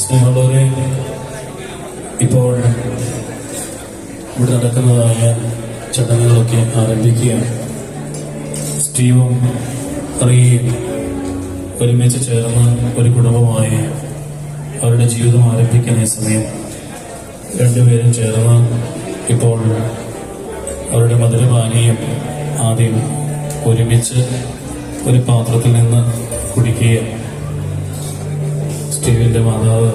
സ്നേഹമുള്ളവരെ, ഇപ്പോൾ ഇവിടെ നടക്കുന്നതായ ചടങ്ങുകളൊക്കെ ആരംഭിക്കുകയാണ്. സ്റ്റീവും റിയയും ഒരുമിച്ച് ചേർന്ന് ഒരു കുടുംബമായി അവരുടെ ജീവിതം ആരംഭിക്കുന്ന ഈ സമയം രണ്ടുപേരും ചേർന്ന് ഇപ്പോൾ അവരുടെ മധുരപാനീയം ആദ്യം ഒരുമിച്ച് ഒരു പാത്രത്തിൽ നിന്ന് കുടിക്കുകയാണ്. സ്റ്റീവിന്റെ മാതാവ്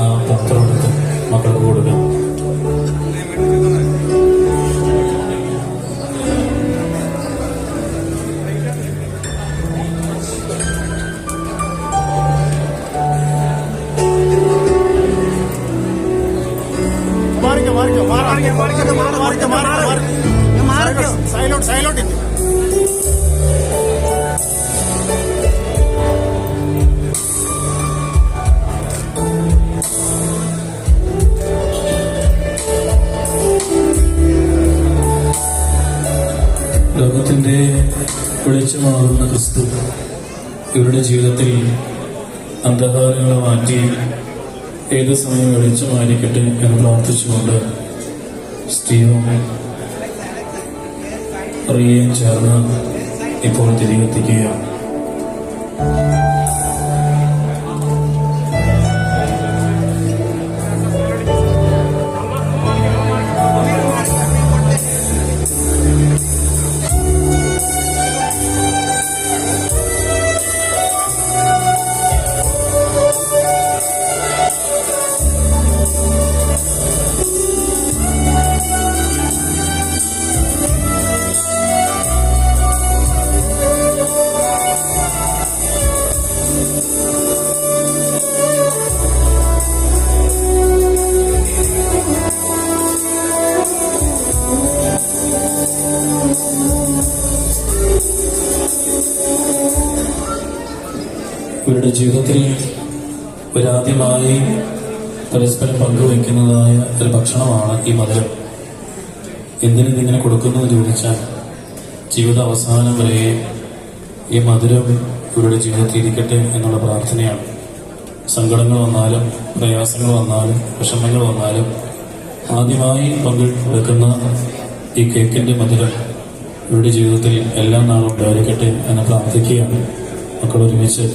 ആ പാത്രം എടുത്ത് മക്കൾക്ക് കൊടുക്കാം. സൈലോട്ട് ലോകത്തിന്റെ വെളിച്ചമാകുന്ന ക്രിസ്തു ഇവരുടെ ജീവിതത്തിൽ അന്ധകാരങ്ങളെ മാറ്റി ഏത് സമയം വെളിച്ചമായിരിക്കട്ടെ എന്ന് പ്രാർത്ഥിച്ചുകൊണ്ട് സ്റ്റീവും റിയയും ചേർന്ന് ഇപ്പോൾ തിരികെത്തിക്കുകയാണ്. ഇവരുടെ ജീവിതത്തിൽ ഒരാദ്യമായി പരസ്പരം പങ്കുവയ്ക്കുന്നതായ ഒരു ഭക്ഷണമാണ് ഈ മധുരം. എന്തിനിതിങ്ങനെ കൊടുക്കുന്നു എന്ന് ചോദിച്ചാൽ ജീവിത അവസാനം വരെ ഈ മധുരം ഇവരുടെ ജീവിതത്തിൽ ഇരിക്കട്ടെ എന്നുള്ള പ്രാർത്ഥനയാണ്. സങ്കടങ്ങൾ വന്നാലും പ്രയാസങ്ങൾ വന്നാലും വിഷമങ്ങൾ വന്നാലും ആദ്യമായി പങ്കെടുക്കുന്ന ഈ കേക്കിന്റെ മധുരം ഇവരുടെ ജീവിതത്തിൽ എല്ലാ നാളും ഉണ്ടായിരിക്കട്ടെ എന്ന് പ്രാർത്ഥിക്കുകയാണ്. മക്കൾ ഒരുമിച്ച്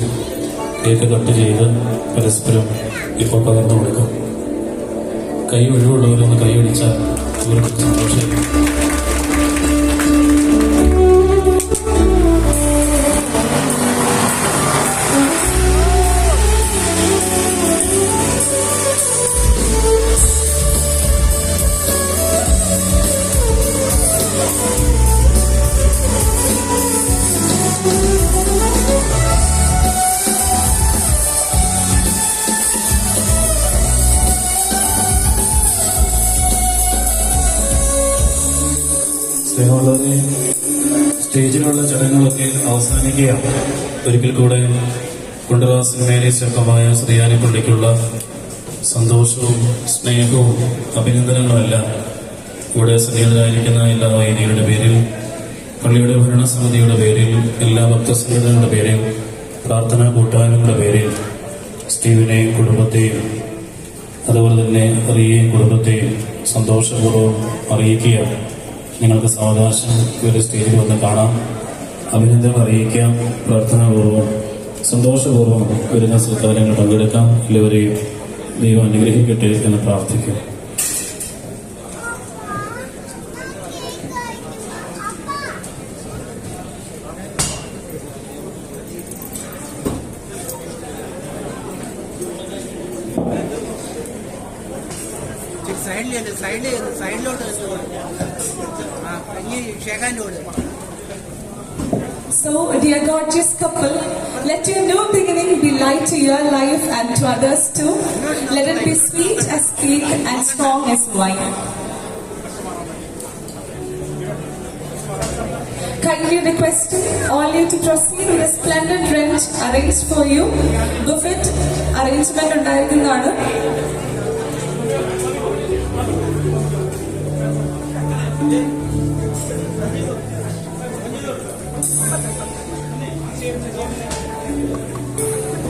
കേക്ക് കട്ട് ചെയ്ത് പരസ്പരം ഇപ്പോൾ പകർന്നു കൊടുക്കും. കൈ ഒഴിവുള്ളവരൊന്ന് കൈയടിച്ചാൽ ഇവർക്ക് സന്തോഷം. സ്നേഹമുള്ളവരെ, സ്റ്റേജിലുള്ള ചടങ്ങുകളൊക്കെ അവസാനിക്കുകയാണ്. ഒരിക്കൽ കൂടെ കുണ്ടറാസൻ മേരി ചക്കമായ ശ്രീയാനിപ്പള്ളിക്കുള്ള സന്തോഷവും സ്നേഹവും അഭിനന്ദനങ്ങളുമെല്ലാം ഇവിടെ സന്നിഹിതരായിരിക്കുന്ന എല്ലാ വൈദികരുടെ പേരിൽ, പള്ളിയുടെ ഭരണസമിതിയുടെ പേരിൽ, എല്ലാ ഭക്തസംഘടനകളുടെ പേരിൽ, പ്രാർത്ഥനാ കൂട്ടായ്മകളുടെ പേരിൽ സ്റ്റീവിനെയും കുടുംബത്തെയും അതുപോലെ തന്നെ റിയയും കുടുംബത്തെയും സന്തോഷപൂർവ്വം അറിയിക്കുകയാണ്. നിങ്ങൾക്ക് സാവകാശം ഒരു സ്റ്റേജിൽ വന്ന് കാണാം, അഭിനന്ദനം അറിയിക്കാം, പ്രാർത്ഥനാപൂർവ്വം സന്തോഷപൂർവ്വം വരുന്ന സൽക്കാരങ്ങൾ പങ്കെടുക്കാം. എല്ലാവരെയും ദൈവം അനുഗ്രഹിക്കട്ടെ എന്ന് പ്രാർത്ഥിക്കും. So, dear gorgeous couple, let your new beginning be light to your life and to others too. Let it be sweet as cake and strong as wine. Kindly requesting all you to proceed with a splendid range arranged for you. Buffet arrangement ഉണ്ടായിരിക്കുന്നതാണ്.